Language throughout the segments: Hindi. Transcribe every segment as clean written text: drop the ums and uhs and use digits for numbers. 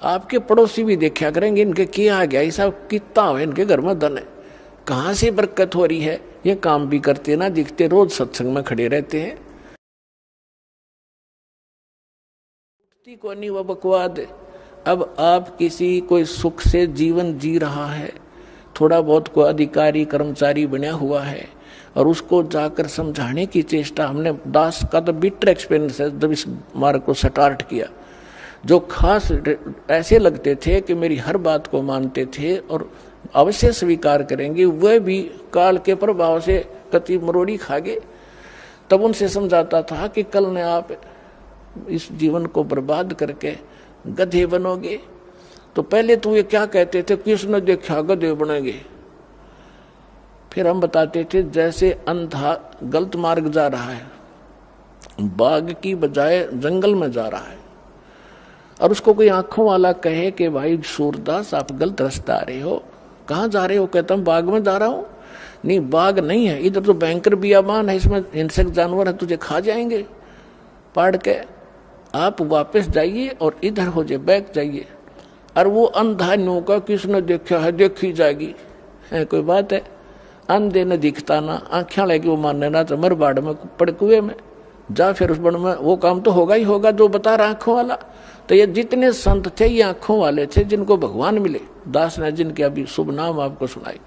आपके पड़ोसी भी देखा करेंगे इनके क्या आ गया, ऐसा कितना हो इनके घर में धन है, कहाँ से बरकत हो रही है। ये काम भी करते ना दिखते, रोज सत्संग में खड़े रहते हैं। को नहीं वो बकवाद। अब आप किसी कोई सुख से जीवन जी रहा है, थोड़ा बहुत कोई अधिकारी कर्मचारी बना हुआ है, और उसको जाकर समझाने की चेष्टा, हमने दास का तो बिटर एक्सपीरियंस है जब इस मार्ग को स्टार्ट किया। जो खास ऐसे लगते थे कि मेरी हर बात को मानते थे और अवश्य स्वीकार करेंगे, वह भी काल के प्रभाव से कति मरोड़ी खा गए। तब उनसे समझाता था कि कल ने आप इस जीवन को बर्बाद करके गधे बनोगे। तो पहले तो ये क्या कहते थे, किसने देखा गधे बनेंगे। फिर हम बताते थे जैसे अंधा गलत मार्ग जा रहा है, बाग की बजाय जंगल में जा रहा है, और उसको कोई आंखों वाला कहे कि भाई सूरदास आप गलत रास्ता आ रहे हो, कहाँ जा रहे हो, कहता हूँ बाग में जा रहा हूँ। नहीं बाग नहीं है, इधर तो भयंकर बियाबान है, इसमें हिंसक जानवर है, तुझे खा जाएंगे पाड़ के, आप वापस जाइए और इधर हो जाए, बैक जाइए। और वो अंधा न्यू का किसने देखा है, देखी जाएगी, है कोई बात है। अंधे न दिखता ना, आँखें लगी वो मानने ना, तो मर बाड़ में पड़ कुएं में जा, फिर उस बड़ में वो काम तो होगा ही होगा जो बता रहा आंखों वाला। तो ये जितने संत थे ये आंखों वाले थे, जिनको भगवान मिले, दास ने जिनके अभी शुभ नाम आपको सुनाई।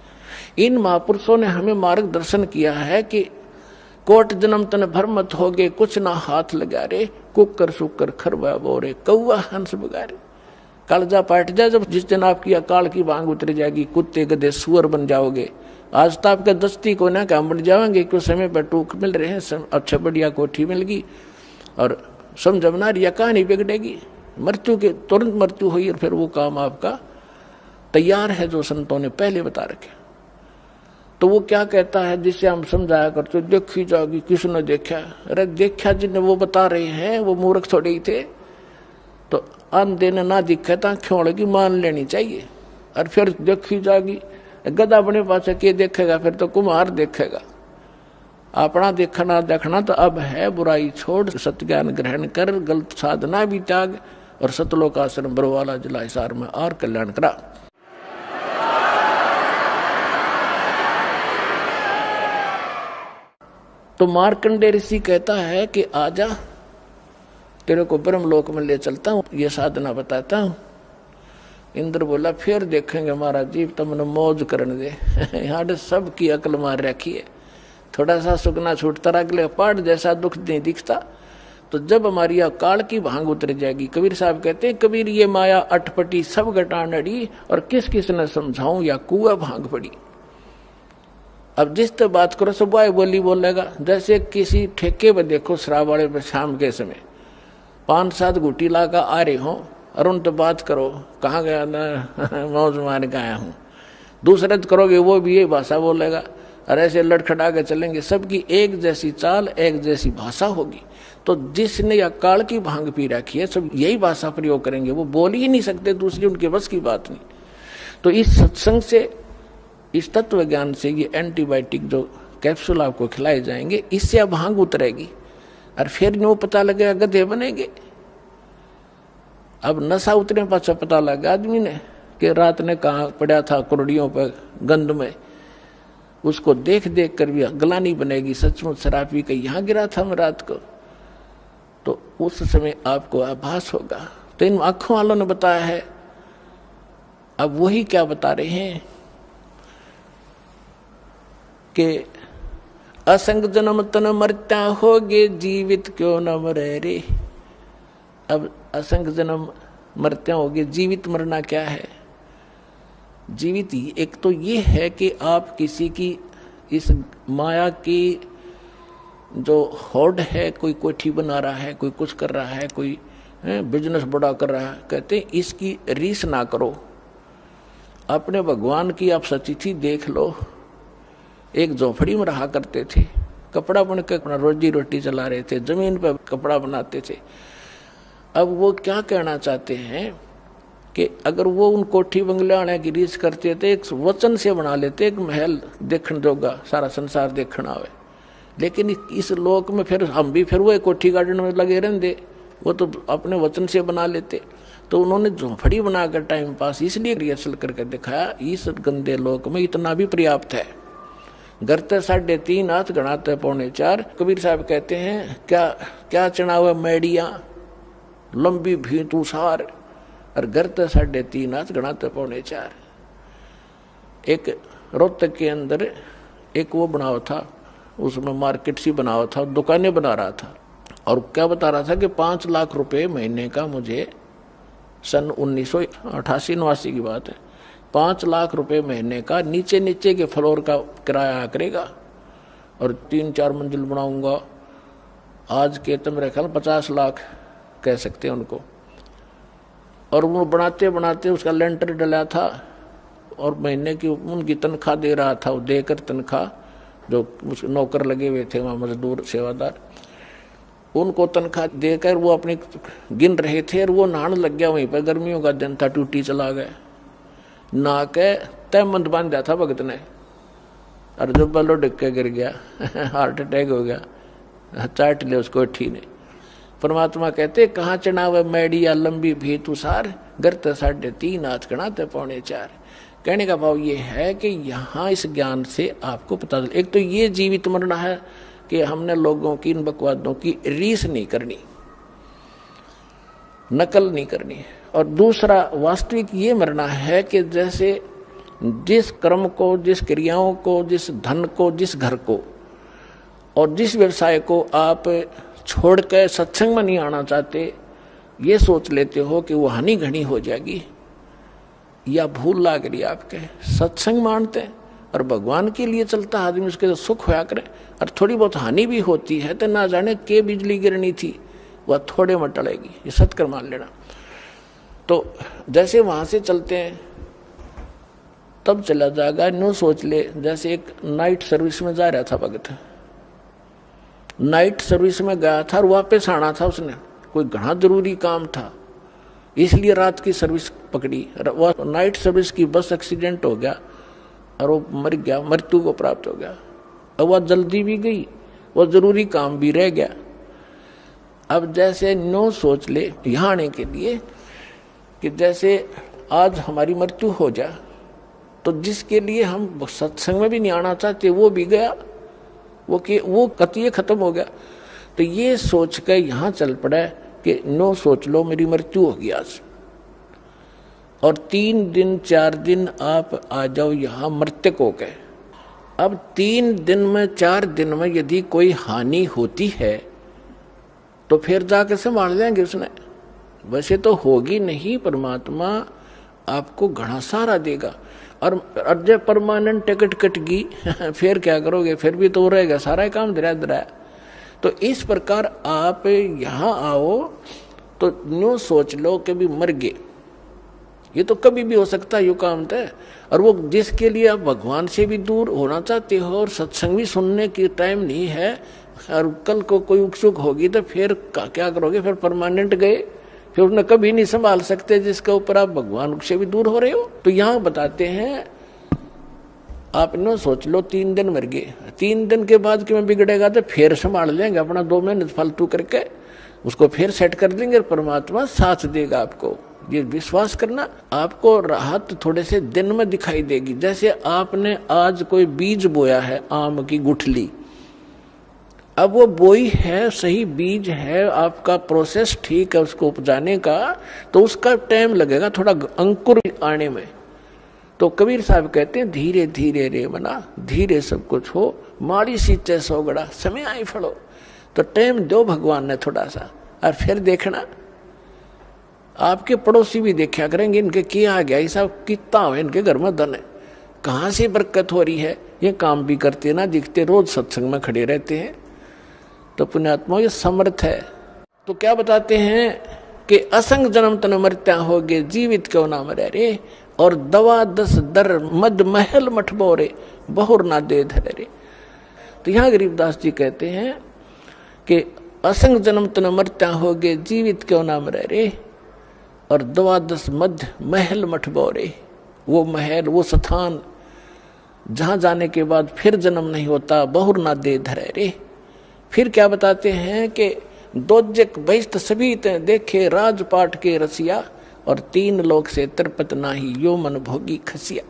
इन महापुरुषों ने हमें मार्गदर्शन किया है कि कोट जन्म तन भर मत होगे, कुछ ना हाथ लगा रे, कुकर सुकर खरबा बोरे, कौआ हंस बगारे। कालजा पाट जाए जब, जिस दिन आपकी अकाल की बांग उतर जाएगी, कुत्ते गधे सुअर बन जाओगे। आज तो आपके दस्ती को ना काम बन जाएंगे, क्यों समय पर टूक मिल रहे हैं, अच्छा बढ़िया कोठी मिल गई और समझना रिया कहानी बिगड़ेगी, मृत्यु के तुरंत मृत्यु हुई और फिर वो काम आपका तैयार है जो संतों ने पहले बता रखे। तो वो क्या कहता है जिससे हम समझाया करते, देखी जाएगी किसने देखा। अरे देखा जिन्हें वो बता रहे हैं वो मूर्ख थोड़े ही थे। तो अंधे ने ना दिखे तो आंखें लगी मान लेनी चाहिए। और फिर देखी जाएगी, गधा अपने पास के देखेगा, फिर तो कुम्हार देखेगा। अपना देखना देखना तो अब है, बुराई छोड़ सत्ज्ञान ग्रहण कर, गलत साधना भी त्याग, और सतलोक आश्रम बरवाला जिला हिसार में और कल्याण करा। तो मार्कंडेय ऋषि कहता है कि आजा तेरे को ब्रह्मलोक में ले चलता हूँ, ये साधना बताता हूँ। इंद्र बोला फिर देखेंगे महाराज जी, तुमने मौज करने दे। यहाँ सब की अकल मार रखी है, थोड़ा सा सुखना छूटता रहा, अगले पहाड़ जैसा दुख नहीं दिखता। तो जब हमारी अकाल की भांग उतर जाएगी, कबीर साहब कहते हैं, कबीर ये माया अटपटी सब घटान अड़ी, और किस किस ने समझाऊं या कुआ भांग पड़ी। अब जिस तो बात करो सब वाय बोली बोलेगा। जैसे किसी ठेके पे देखो शराब वाले पे शाम के समय 5-7 घुटी लाकर आ रहे हो, और उन तो बात करो कहाँ गया ना, मौज मार के आया हूँ। दूसरे तो करोगे वो भी यही भाषा बोलेगा, और ऐसे लड़खड़ा के चलेंगे। सबकी एक जैसी चाल एक जैसी भाषा होगी। तो जिसने अकाल की भांग पी रखी है सब यही भाषा प्रयोग करेंगे, वो बोल ही नहीं सकते दूसरी, उनके बस की बात नहीं। तो इस सत्संग से, इस तत्व ज्ञान से, ये एंटीबायोटिक जो कैप्सूल आपको खिलाए जाएंगे, इससे अब भांग उतरेगी, और फिर नो पता लगेगा गधे बनेंगे। अब नशा उतरे पाछा पता लगा आदमी ने कि रात ने कहाँ पड़ा था कुरड़ियों पर गंद में, उसको देख देख कर भी गलानी बनेगी, सचमुच शराब पी के यहाँ गिरा था मैं रात को। तो उस समय आपको आभास होगा। तो इन आंखों वालों ने बताया है। अब वही क्या बता रहे हैं कि असंग जन्म तन मरता होगे, जीवित क्यों न मरे रे। अब असंग जन्म मरते होगे, जीवित मरना क्या है। जीवित एक तो ये है कि आप किसी की इस माया की जो होड़ है, कोई कोठी बना रहा है, कोई कुछ कर रहा है, कोई बिजनेस बड़ा कर रहा है, कहते हैं इसकी रीस ना करो। अपने भगवान की आप सचिथि देख लो। एक झोपड़ी में रहा करते थे, कपड़ा बन के अपना रोजी रोटी चला रहे थे, जमीन पर कपड़ा बनाते थे। अब वो क्या कहना चाहते हैं कि अगर वो उन कोठी बंगले की रीस करते थे, एक वचन से बना लेते, एक महल देखने जोगा, सारा संसार देखना आवे। लेकिन इस लोक में फिर हम भी फिर वो कोठी गार्डन में लगे रहते, वो तो अपने वचन से बना लेते। तो उन्होंने झोंपड़ी बनाकर टाइम पास इसलिए रिहर्सल करके दिखाया, इस गंदे लोक में इतना भी पर्याप्त है। घर ते 3.5 हाथ, गणाते 4.25। कबीर साहब कहते हैं क्या क्या चना हुआ मैडिया लंबी भी तुषार, और घर ते 3.5 हाथ, गणाते 4.25। एक रोहतक के अंदर एक वो बनावा था, उसमें मार्केट सी बनावा था, दुकानें बना रहा था, और क्या बता रहा था कि 5 लाख रुपए महीने का मुझे, सन 1988-89 की बात है, 5 लाख रुपए महीने का नीचे नीचे के फ्लोर का किराया करेगा, और 3-4 मंजिल बनाऊंगा। आज के तो मेरे ख्याल 50 लाख कह सकते हैं उनको। और वो बनाते बनाते उसका लेंटर डला था, और महीने की उनकी तनख्वाह दे रहा था, वो देकर तनख्वाह, जो नौकर लगे हुए थे वहाँ मजदूर सेवादार, उनको तनख्वाह देकर वो अपनी गिन रहे थे, और वो नहाने लग गया वहीं पर। गर्मियों का दिन था, टूटी चला गया, नहा के तय मंद बांधा था भगत ने, और जो बलो डिग के गिर गया हार्ट अटैक हो गया, चाट ले उसको अठी ने। परमात्मा कहते कहाँ चढ़ावे मैडिया लंबी भी तुषार, गर्त 3.5 हाथ, गणाते 4.25। कहने का भाव ये है कि यहाँ इस ज्ञान से आपको पता चल, एक तो ये जीवित मरना है कि हमने लोगों की इन बकवादों की रीस नहीं करनी, नकल नहीं करनी, और दूसरा वास्तविक ये मरना है कि जैसे जिस कर्म को, जिस क्रियाओं को, जिस धन को, जिस घर को और जिस व्यवसाय को आप छोड़कर सत्संग में नहीं आना चाहते, ये सोच लेते हो कि वो हानि घनी हो जाएगी, या भूल लाग रही आपके, सत्संग मानते हैं और भगवान के लिए चलता आदमी, उसके तो सुख होया करे, और थोड़ी बहुत हानि भी होती है तो ना जाने के बिजली गिरनी थी, वह थोड़े में टलेगी, ये सत्कर मान लेना। तो जैसे वहां से चलते हैं तब चला जाएगा, नो सोच ले। जैसे एक नाइट सर्विस में जा रहा था भगत, नाइट सर्विस में गया था और वापस आना था उसने, कोई घना जरूरी काम था, इसलिए रात की सर्विस पकड़ी। वह नाइट सर्विस की बस एक्सीडेंट हो गया और वो मर गया, मृत्यु को प्राप्त हो गया। अब वह जल्दी भी गई, वह जरूरी काम भी रह गया। अब जैसे नो सोच ले यहाँ आने के लिए कि जैसे आज हमारी मृत्यु हो जाए, तो जिसके लिए हम सत्संग में भी नहीं आना चाहते वो भी गया, वो कतिये खत्म हो गया। तो ये सोच कर यहाँ चल पड़ा कि नो सोच लो मेरी मृत्यु होगी आज, और 3 दिन 4 दिन आप आ जाओ यहाँ मृतक हो गए। अब 3 दिन में 4 दिन में यदि कोई हानि होती है तो फिर जाके संभाल लेंगे उसने, वैसे तो होगी नहीं, परमात्मा आपको घना सारा देगा। और जब परमानेंट टिकट कटगी फिर क्या करोगे, फिर भी तो रहेगा सारा काम धरा। तो इस प्रकार आप यहाँ आओ तो न्यू सोच लो कि भी मर गए, ये तो कभी भी हो सकता है, यू काम तय। और वो जिसके लिए आप भगवान से भी दूर होना चाहते हो और सत्संग भी सुनने की टाइम नहीं है, और कल को कोई उत्सुक होगी तो फिर क्या करोगे, फिर परमानेंट गए, फिर उन्हें कभी नहीं संभाल सकते जिसके ऊपर आप भगवान से भी दूर हो रहे हो। तो यहाँ बताते हैं आप न सोच लो 3 दिन मर गए, 3 दिन के बाद क्यों बिगड़ेगा तो फिर संभाल लेंगे अपना 2 महीने फालतू करके, उसको फिर सेट कर देंगे, परमात्मा साथ देगा आपको। ये विश्वास करना, आपको राहत थोड़े से दिन में दिखाई देगी। जैसे आपने आज कोई बीज बोया है, आम की गुठली, अब वो बोई है, सही बीज है, आपका प्रोसेस ठीक है उसको उपजाने का, तो उसका टाइम लगेगा थोड़ा अंकुर आने में। तो कबीर साहब कहते हैं धीरे धीरे रे मना, धीरे सब कुछ हो, माड़ी सींचे सोगड़ा, समय आई फड़ो। तो टाइम दो भगवान ने थोड़ा सा, और फिर देखना आपके पड़ोसी भी देखा करेंगे इनके क्या आ गया, ऐसा कितना हो इनके घर में धन है, कहाँ से बरकत हो रही है, ये काम भी करते ना दिखते, रोज सत्संग में खड़े रहते हैं। तो पुण्यात्मा ये समर्थ है। तो क्या बताते हैं कि असंग जन्म तन मरत्या होगे, जीवित क्यों ना मरे रे, और दवा 10 दर मद महल मठ बोरे, बहुर ना दे धरे रे। तो यहाँ गरीबदास जी कहते हैं कि असंग जन्म तन मरत्या होगे, जीवित क्यों ना मरे रे, और दवा 10 मद महल मठ बोरे, वो महल, वो स्थान जहां जाने के बाद फिर जन्म नहीं होता, बहुर ना दे धरे रे। फिर क्या बताते हैं कि दोजक बहिष्ट सभी ते देखे राजपाट के रसिया, और 3 लोक से तिरपत नाही यो मन भोगी खसिया।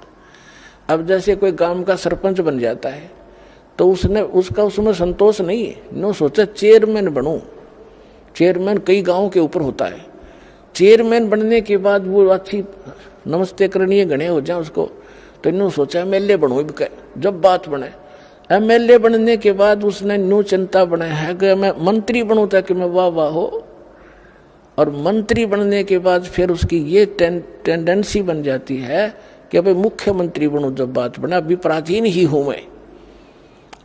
अब जैसे कोई गांव का सरपंच बन जाता है तो उसमें संतोष नहीं है, नो सोचा चेयरमैन बनूं। चेयरमैन कई गांवों के ऊपर होता है। चेयरमैन बनने के बाद वो अच्छी नमस्ते करणीय गणे हो जाए उसको, तो इन्होंने सोचा एमएलए बनूं। जब बात बने एमएलए बनने के बाद उसने न्यू चिंता बनाया है कि मैं मंत्री बनूं ताकि मैं वाह वाह हो, और मंत्री बनने के बाद फिर उसकी ये टेंडेंसी बन जाती है कि भाई मुख्यमंत्री बनूं। जब बात बना अभी प्राचीन ही हूं मैं,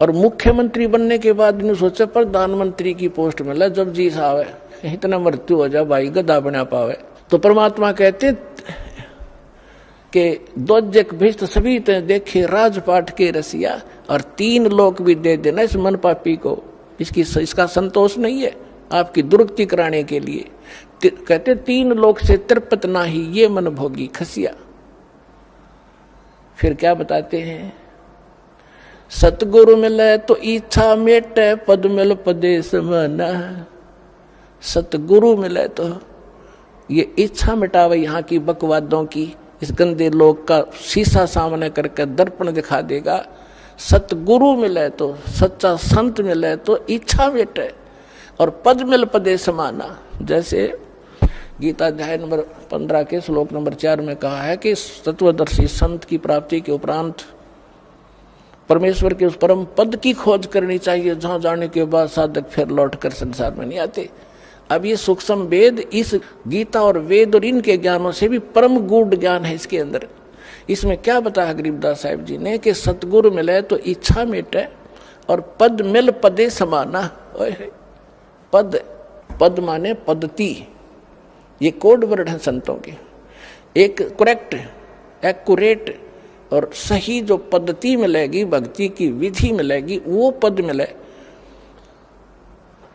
और मुख्यमंत्री बनने के बाद इन्होंने सोचा प्रधानमंत्री की पोस्ट मिला जब जी साहब है, इतना मृत्यु हो जा भाई गदा बना पावे। तो परमात्मा कहते कि दोजक भिष्ट सभी ते देखे राजपाट के रसिया, और 3 लोक भी दे देना इस मन पापी को। इसका संतोष नहीं है आपकी दुर्गति कराने के लिए। कहते 3 लोक से तिरपत नाही ये मन भोगी खसिया। फिर क्या बताते हैं, सतगुरु मिले तो इच्छा मेटे पद मिल पदे समाना। सतगुरु मिले तो ये इच्छा मिटावे यहाँ की बकवादों की, इस गंदे लोग का शीशा सामने करके दर्पण दिखा देगा। सतगुरु मिले तो, सच्चा संत मिले तो इच्छा मिटे, और पद मिल पदे समाना। जैसे गीता अध्याय नंबर 15 के श्लोक नंबर 4 में कहा है कि तत्वदर्शी संत की प्राप्ति के उपरांत परमेश्वर के उस परम पद की खोज करनी चाहिए, जहां जाने के बाद साधक फिर लौटकर संसार में नहीं आते। अब ये सूक्ष्म वेद इस गीता और वेद और इनके ज्ञानों से भी परम गूढ़ ज्ञान है इसके अंदर। इसमें क्या बताया गरीबदास साहिब जी ने कि सतगुरु मिले तो इच्छा मिटे, और पद मिल पदे समाना। पद, पद माने पद्धति, ये कोड वर्ड है संतों के। एक करेक्ट एक्यूरेट और सही जो पद्धति मिलेगी, भक्ति की विधि मिलेगी, वो पद मिले।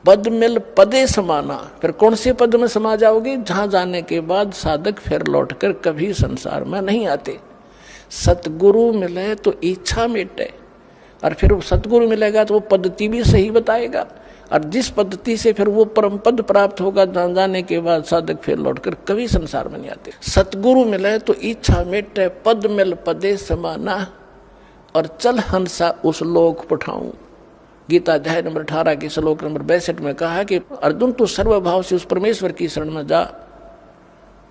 पद मिल पदे समाना, फिर कौन से पद में समा जाओगे, जहां जाने के बाद साधक फिर लौटकर कभी संसार में नहीं आते। सतगुरु मिले तो इच्छा मिटे, और फिर वो सतगुरु मिलेगा तो वो पद्धति भी सही बताएगा, और जिस पद्धति से फिर वो परम पद प्राप्त होगा, जहां जाने के बाद साधक फिर लौटकर कभी संसार में नहीं आते। सतगुरु मिले तो इच्छा मिटे पद मिल पदे समाना, और चल हंसा उस लोक पठाऊं। गीता अध्याय नंबर 18 के श्लोक नंबर 62 में कहा है कि अर्जुन तू सर्वभाव से उस परमेश्वर की शरण में जा,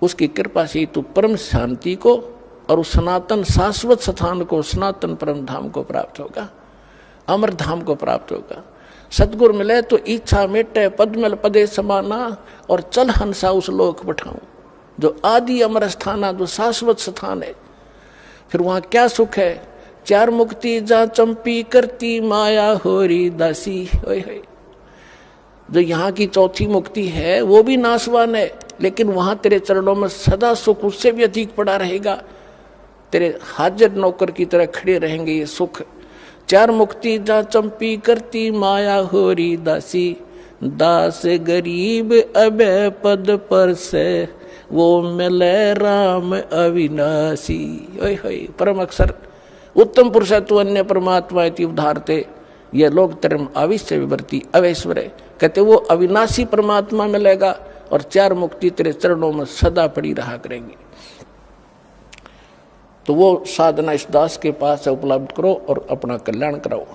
उसकी कृपा से तू परम शांति को और उस सनातन शाश्वत स्थान को, सनातन परम धाम को प्राप्त होगा, अमर धाम को प्राप्त होगा। सतगुरु मिले तो इच्छा मिटे पद मिल पदे समाना, और चल हंसा उस लोक पठाऊं, जो आदि अमर स्थान, जो शाश्वत स्थान है। फिर वहां क्या सुख है, 4 मुक्ति जा चंपी करती माया होरी दासी। जो यहाँ की चौथी मुक्ति है वो भी नाशवान है, लेकिन वहां तेरे चरणों में सदा सुख उससे भी अधिक पड़ा रहेगा। तेरे हाजिर नौकर की तरह खड़े रहेंगे ये सुख। 4 मुक्ति जा चंपी करती माया होरी दासी, दास गरीब अबे पद पर से वो मिले राम अविनाशी। परम अक्षर उत्तम पुरुषत्व अन्य परमात्मा इति उद्धारते, ये लोग term अविश्य विवर्ती अवैश्वर्य, कहते वो अविनाशी परमात्मा मिलेगा और 4 मुक्ति तेरे चरणों में सदा पड़ी रहा करेंगी। तो वो साधना इस दास के पास उपलब्ध करो और अपना कल्याण कराओ।